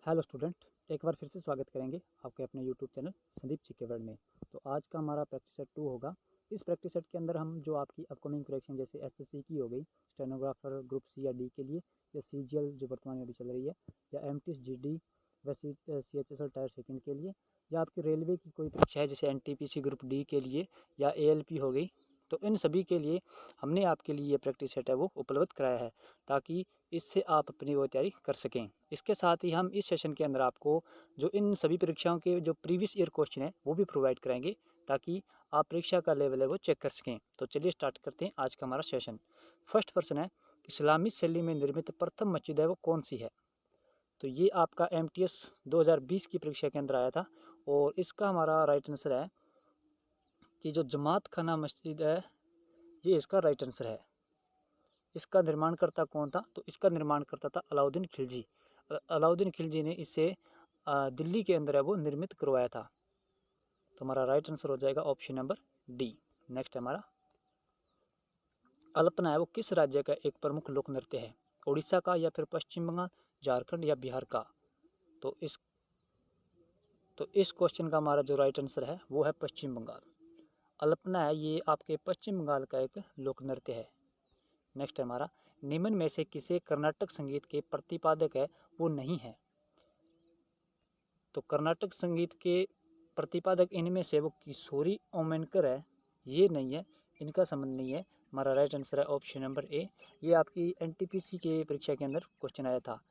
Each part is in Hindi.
हेलो स्टूडेंट, एक बार फिर से स्वागत करेंगे आपके अपने YouTube channel Sandeep GK world में। तो आज का हमारा प्रैक्टिस सेट 2 होगा। इस प्रैक्टिस सेट के अंदर हम जो आपकी अपकमिंग परीक्षा जैसे एसएससी की हो गई, स्टेनोग्राफर ग्रुप सी या डी के लिए, या सीजीएल जो वर्तमान में अभी चल रही है, या एमटीएस जीडी व सीएचएसएल टायर सेकंड के लिए, या आपकी रेलवे की कोई परीक्षा है जैसे एनटीपीसी ग्रुप डी के लिए या एएलपी हो गई, तो इन सभी के लिए हमने आपके लिए ये प्रैक्टिस सेट है वो उपलब्ध कराया है, ताकि इससे आप अपनी वो तैयारी कर सकें। इसके साथ ही हम इस सेशन के अंदर आपको जो इन सभी परीक्षाओं के जो प्रीवियस ईयर क्वेश्चन है वो भी प्रोवाइड कराएंगे, ताकि आप परीक्षा का लेवल है वो चेक कर सकें। तो चलिए स्टार्ट करते हैं आज का हमारा सेशन। फर्स्ट प्रश्न है, इस्लामी शैली में निर्मित प्रथम मस्जिद है वो कौन सी है? तो ये आपका एमटीएस 2020 की परीक्षा के अंदर आया था, और इसका हमारा राइट आंसर है कि जो जमात खाना मस्जिद है, ये इसका राइट आंसर है। इसका निर्माणकर्ता कौन था? तो इसका निर्माणकर्ता था अलाउद्दीन खिलजी। अलाउद्दीन खिलजी ने इसे दिल्ली के अंदर है वो निर्मित करवाया था। तो हमारा राइट आंसर हो जाएगा ऑप्शन नंबर डी। नेक्स्ट हमारा, अल्पना है वो किस राज्य का एक प्रमुख लोक नृत्य है? उड़ीसा का, या फिर पश्चिम बंगाल, झारखंड या बिहार का? तो इस क्वेश्चन का हमारा जो राइट आंसर है वो है पश्चिम बंगाल। अल्पना है ये आपके पश्चिम बंगाल का एक लोक नृत्य है। नेक्स्ट है हमारा, निम्न में से किसे कर्नाटक संगीत के प्रतिपादक है वो नहीं है? तो कर्नाटक संगीत के प्रतिपादक इनमें से वो किशोरी ओमेनकर है, ये नहीं है, इनका संबंध नहीं है। हमारा राइट आंसर है ऑप्शन नंबर ए। ये आपकी एनटीपीसी के परीक्षा के अंदर क्वेश्चन आया था,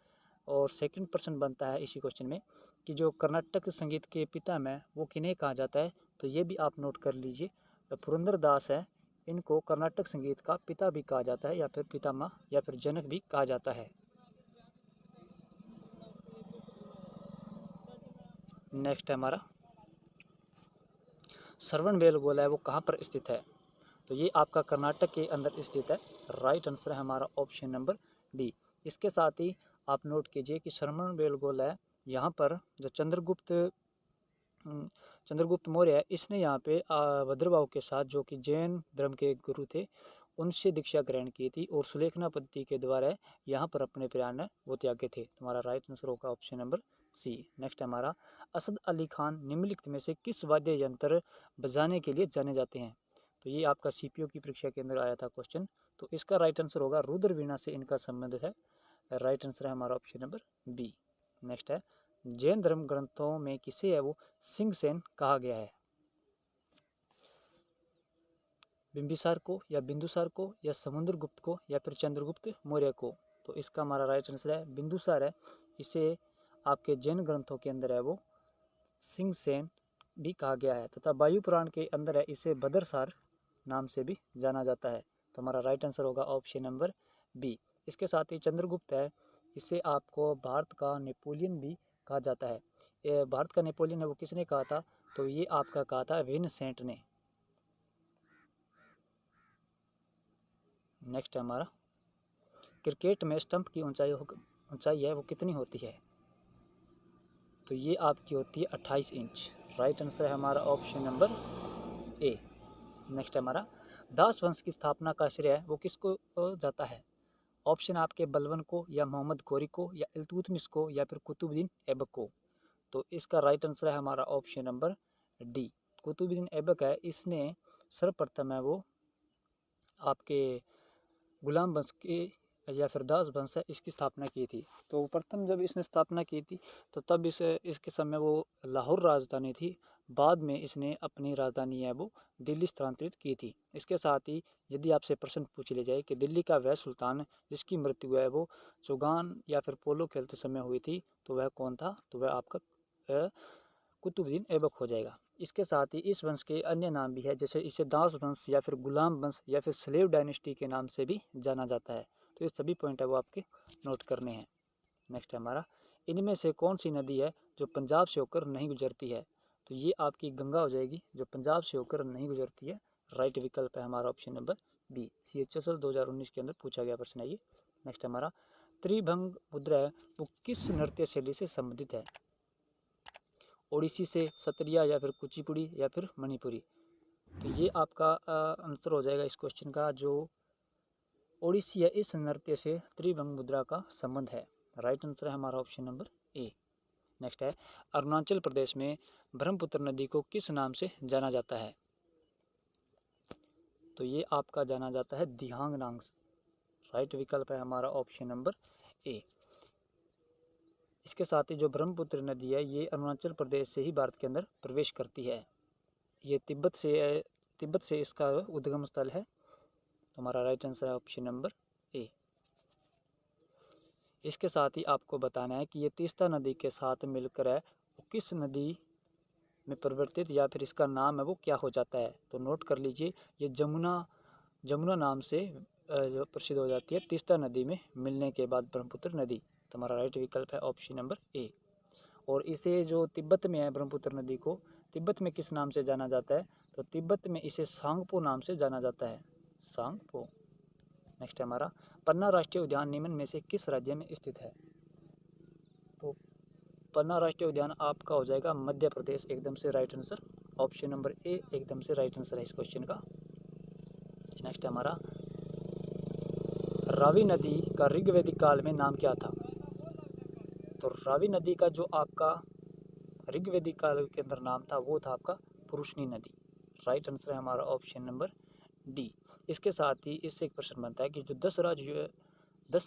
और सेकंड प्रश्न बनता है इसी क्वेश्चन में कि जो कर्नाटक संगीत के पिता में वो किन्हें कहा जाता है? तो ये भी आप नोट कर लीजिए, पुरंदर दास है, इनको कर्नाटक संगीत का पिता भी कहा जाता है, या फिर पितामह या फिर जनक भी कहा जाता है। नेक्स्ट है हमारा, श्रवण बेलगोला है वो कहाँ पर स्थित है? तो ये आपका कर्नाटक के अंदर स्थित है। राइट आंसर है हमारा ऑप्शन नंबर डी। इसके साथ ही आप नोट कीजिए कि श्रवण बेलगोला है, यहाँ पर जो चंद्रगुप्त मौर्य है, इसने यहाँ पे भद्रभाव के साथ, जो कि जैन धर्म के गुरु थे, उनसे दीक्षा ग्रहण की थी, और सुलेखना पद्धति के द्वारा यहाँ पर अपने प्राण वो त्यागे थे। तुम्हारा राइट आंसर होगा ऑप्शन नंबर सी। नेक्स्ट हमारा, असद अली खान निम्नलिखित में से किस वाद्य यंत्र बजाने के लिए जाने जाते हैं? तो ये आपका सीपीओ की परीक्षा के अंदर आया था क्वेश्चन। तो इसका राइट आंसर होगा रुद्र वीणा से इनका संबंध है। राइट आंसर है हमारा ऑप्शन नंबर बी। नेक्स्ट है, जैन धर्म ग्रंथों में किसे है वो सिंहसेन कहा गया है? बिंबिसार को, या बिंदुसार को, या समुद्रगुप्त को, या फिर चंद्रगुप्त मौर्य को? तो इसका हमारा राइट आंसर है बिंदुसार है। इसे आपके जैन ग्रंथों के अंदर है वो सिंहसेन भी कहा गया है, तथा वायु पुराण के अंदर है इसे भद्रसार नाम से भी जाना जाता है। तो हमारा राइट आंसर होगा ऑप्शन नंबर बी। इसके साथ ही चंद्रगुप्त है, इसे आपको भारत का नेपोलियन भी कहा जाता है। ये भारत का नेपोलियन है वो किसने कहा था? तो ये आपका कहा था विनसेंट ने। नेक्स्ट है हमारा, क्रिकेट में स्टंप की ऊंचाई है वो कितनी होती है? तो ये आपकी होती है 28 इंच। राइट आंसर है हमारा ऑप्शन नंबर ए। नेक्स्ट है हमारा, दास वंश की स्थापना का श्रेय वो किसको जाता है? ऑप्शन आपके बलबन को, या मोहम्मद गौरी को, या इल्तुतमिश को, या फिर कुतुबुद्दीन ऐबक को? तो इसका राइट आंसर है हमारा option number D. Qutubuddin Aibak है, इसने सर्वप्रथम है वो आपके गुलाम वंश की या फिर दास वंश है इसकी स्थापना की थी। तो प्रथम जब इसने स्थापना की थी, तो तब इसके समय वो लाहौर राजधानी थी। बाद में इसने अपनी राजधानी है वो दिल्ली स्थानांतरित की थी। इसके साथ ही यदि आपसे प्रश्न पूछ लिया जाए कि दिल्ली का वह सुल्तान जिसकी मृत्यु है वो चौगान या फिर पोलो खेलते समय हुई थी, तो वह कौन था? तो वह आपका कुतुबुद्दीन ऐबक हो जाएगा। इसके साथ ही इस वंश के अन्य नाम भी है, जैसे इसे दास वंश, या फिर गुलाम वंश, या फिर स्लेव डायनेस्टी के नाम से भी जाना जाता है। तो ये सभी पॉइंट है वो आपके नोट करने हैं। नेक्स्ट है हमारा, इनमें से कौन सी नदी है जो पंजाब से होकर नहीं गुजरती है? तो ये आपकी गंगा हो जाएगी, जो पंजाब से होकर नहीं गुजरती है। राइट विकल्प है हमारा ऑप्शन नंबर बी। CHSL 2019 के अंदर पूछा गया प्रश्न है ये। नेक्स्ट हमारा, त्रिभंग मुद्रा है वो किस नृत्य शैली से संबंधित है? ओडिसी से, सत्रिया, या फिर कुचिपुड़ी, या फिर मणिपुरी? तो ये आपका आंसर हो जाएगा इस क्वेश्चन का, जो ओडिसी है इस नृत्य से त्रिभंग मुद्रा का संबंध है। राइट आंसर है हमारा ऑप्शन नंबर ए। नेक्स्ट है अरुणाचल प्रदेश में ब्रह्मपुत्र नदी को किस नाम से जाना जाता है? तो ये आपका जाना जाता है दिहांग नांग। राइट विकल्प है हमारा ऑप्शन नंबर ए। इसके साथ ही जो ब्रह्मपुत्र नदी है ये अरुणाचल प्रदेश से ही भारत के अंदर प्रवेश करती है। ये तिब्बत से इसका उद्गम स्थल है। तो हमारा राइट आंसर है ऑप्शन नंबर ए। इसके साथ ही आपको बताना है कि ये तीस्ता नदी के साथ मिलकर है वो किस नदी में परिवर्तित या फिर इसका नाम है वो क्या हो जाता है। तो नोट कर लीजिए ये जमुना नाम से जो प्रसिद्ध हो जाती है तीस्ता नदी में मिलने के बाद ब्रह्मपुत्र नदी। तो हमारा राइट विकल्प है ऑप्शन नंबर ए। और इसे जो तिब्बत में है ब्रह्मपुत्र नदी को तिब्बत में किस नाम से जाना जाता है? तो तिब्बत में इसे सांगपो नाम से जाना जाता है, सांगपो। नेक्स्ट है हमारा पन्ना राष्ट्रीय उद्यान निम्न में से किस राज्य में स्थित है? तो पन्ना राष्ट्रीय उद्यान आपका हो जाएगा मध्य प्रदेश, एकदम से right answer option number A एकदम से राइट आंसर है इस क्वेश्चन का। नेक्स्ट है हमारा रावी नदी का ऋग्वैदिक काल में नाम क्या था? तो रावी नदी का जो आपका ऋग्वैदिक काल के अंदर नाम था वो था आपका पुरुषनी नदी। राइट आंसर है हमारा ऑप्शन नंबर डी। इसके साथ ही इससे एक प्रश्न बनता है कि जो 10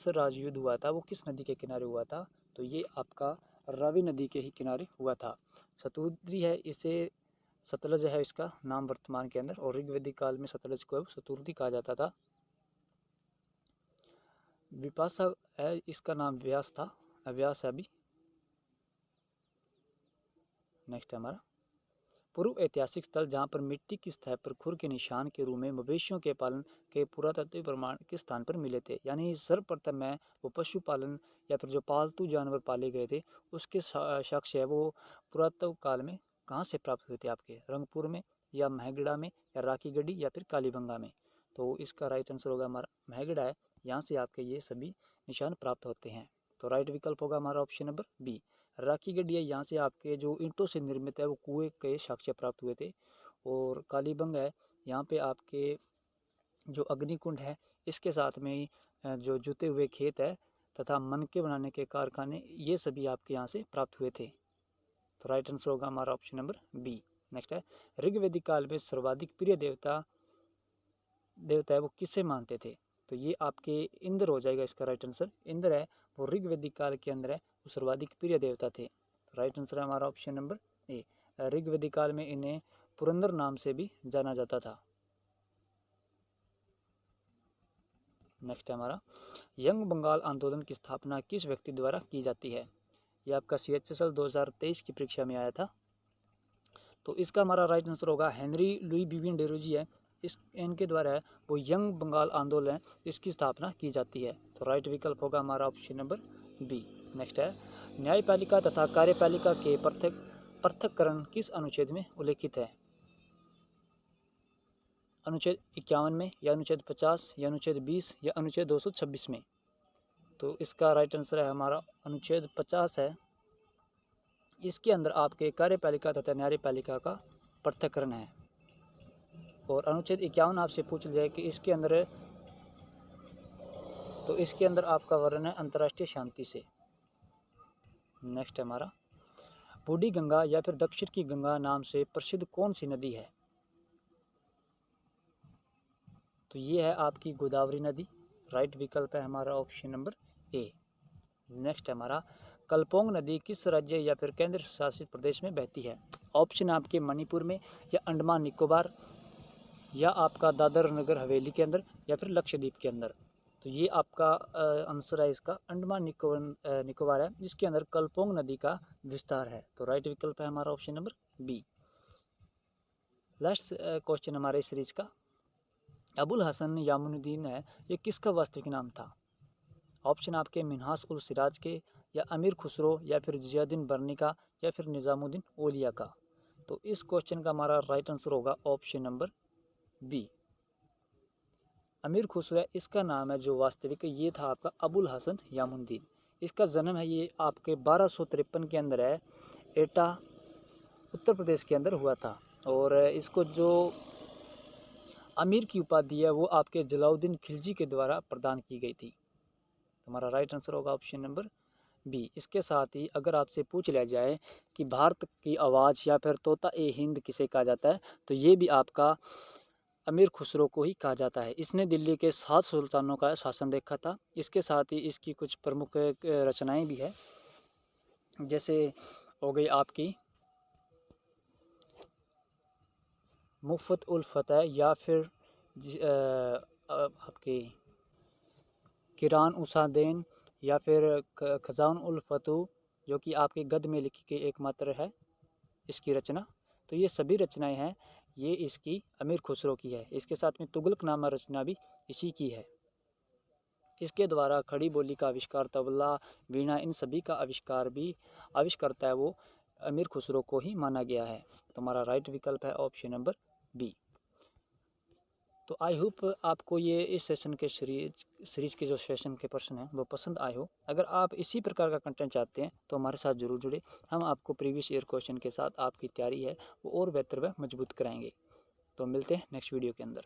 राज युद्ध हुआ था वो किस नदी के किनारे हुआ था? तो ये आपका रावी नदी के ही किनारे हुआ था। शतुद्री है, इसे सतलज है इसका नाम वर्तमान के अंदर, और ऋग्वैदिक काल में सतलज को शतुर्दी कहा जाता था। विपाशा है इसका नाम व्यास था, व्यास है अभी। नेक्स्ट है हमारा पूर्व ऐतिहासिक स्थल जहाँ पर मिट्टी की सतह पर खुर के निशान के रूप में मवेशियों के पालन के पुरातात्विक प्रमाण किस स्थान पर मिले थे? यानी सर्वप्रथम में वो पशुपालन या फिर जो पालतू जानवर पाले गए थे उसके साक्ष्य है वो पुरातत्व काल में कहाँ से प्राप्त हुए थे? आपके रंगपुर में या महगड़ा में या राखीगढ़ी या फिर कालीबंगा में? तो इसका राइट आंसर होगा हमारा महगड़ा है, यहाँ से आपके ये सभी निशान प्राप्त होते हैं। तो राइट विकल्प होगा हमारा ऑप्शन नंबर बी। राखीगढ़ी है, यहाँ से आपके जो ईंटों से निर्मित है वो कुएं के साक्ष्य प्राप्त हुए थे। और कालीबंग है, यहाँ पे आपके जो अग्निकुंड है इसके साथ में ही जो जुते हुए खेत है तथा मनके बनाने के कारखाने ये सभी आपके यहाँ से प्राप्त हुए थे। तो राइट आंसर होगा हमारा ऑप्शन नंबर बी। नेक्स्ट है ऋग्वैदिक काल में सर्वाधिक प्रिय देवता है वो किसे मानते थे? तो ये आपके इंद्र हो जाएगा इसका राइट आंसर। इंद्र है वो ऋग्वैदिक काल के अंदर है वो सर्वाधिक प्रिय देवता थे। राइट आंसर है हमारा ऑप्शन नंबर ए। ऋग्वैदिक काल में इन्हें पुरंदर नाम से भी जाना जाता था। नेक्स्ट है हमारा यंग बंगाल आंदोलन की स्थापना किस व्यक्ति द्वारा की जाती है? ये आपका CHSL 2023 की परीक्षा में आया था। तो इसका हमारा राइट आंसर होगा हेनरी लुई विवियन डेरोजी है, इनके द्वारा है वो यंग बंगाल आंदोलन इसकी स्थापना की जाती है। तो राइट विकल्प होगा हमारा ऑप्शन नंबर बी। नेक्स्ट है न्यायपालिका तथा कार्यपालिका के पृथक्करण किस अनुच्छेद में उल्लेखित है? अनुच्छेद 51 में या अनुच्छेद 50 या अनुच्छेद 20 या अनुच्छेद 226 में? तो इसका राइट आंसर है हमारा अनुच्छेद 50 है। इसके अंदर आपके कार्यपालिका तथा न्यायपालिका का पृथक्करण है। और अनुच्छेद 51 आपसे पूछ लिया कि इसके अंदर, तो इसके अंदर आपका वर्णन है अंतर्राष्ट्रीय शांति से। नेक्स्ट है हमारा बूढ़ी गंगा या फिर दक्षिण की गंगा नाम से प्रसिद्ध कौन सी नदी है? तो ये है आपकी गोदावरी नदी। राइट विकल्प है हमारा ऑप्शन नंबर ए। नेक्स्ट है हमारा कल्पोंग नदी किस राज्य या फिर केंद्र शासित प्रदेश में बहती है? ऑप्शन आपके मणिपुर में या अंडमान निकोबार या आपका दादर नगर हवेली के अंदर या फिर लक्षद्वीप के अंदर? तो ये आपका आंसर है इसका अंडमान निकोबार है, जिसके अंदर कल्पोंग नदी का विस्तार है। तो राइट विकल्प है हमारा option number B. Last question हमारे सीरीज का अबुल हसन यामुनुद्दीन है ये किसका वास्तविक नाम था? ऑप्शन आपके मिन्हास उल सिराज के या अमीर खुसरो या फिर जियाउद्दीन बर्नी का या फिर निज़ामुद्दीन औलिया का? तो इस क्वेश्चन का हमारा राइट आंसर होगा ऑप्शन नंबर बी। अमीर खुसरो इसका नाम है जो वास्तविक ये था आपका अबुल हसन यामुनुद्दीन। इसका जन्म है ये आपके 1253 के अंदर है, एटा उत्तर प्रदेश के अंदर हुआ था। और इसको जो अमीर की उपाधि है वो आपके जलाउद्दीन खिलजी के द्वारा प्रदान की गई थी। हमारा राइट आंसर होगा ऑप्शन नंबर बी। इसके साथ ही अगर आपसे पूछ लिया जाए कि भारत की आवाज़ या फिर तोता ए हिंद किसे कहा जाता है, तो ये भी आपका अमीर खुसरो को ही कहा जाता है। इसने दिल्ली के 7 सुल्तानों का शासन देखा था। इसके साथ ही इसकी कुछ प्रमुख रचनाएं भी है, जैसे हो गई आपकी मुफ़त उल फ़तह या फिर आपकी किरान उसादैन या फिर खजान उल फतू, जो कि आपके गद में लिखी गई एकमात्र है इसकी रचना। तो ये सभी रचनाएं हैं, ये इसकी अमीर खुसरो की है। इसके साथ में तुगलकनामा रचना भी इसी की है। इसके द्वारा खड़ी बोली का आविष्कार, तबला, वीणा, इन सभी का आविष्कर्ता है वो अमीर खुसरो को ही माना गया है। तो हमारा राइट विकल्प है ऑप्शन नंबर बी। तो आई होप आपको ये इस सेशन के सीरीज़ के जो सेशन के प्रश्न हैं वो पसंद आए हो। अगर आप इसी प्रकार का कंटेंट चाहते हैं तो हमारे साथ ज़रूर जुड़े। हम आपको प्रीवियस ईयर क्वेश्चन के साथ आपकी तैयारी है वो और बेहतर व मजबूत कराएंगे। तो मिलते हैं नेक्स्ट वीडियो के अंदर।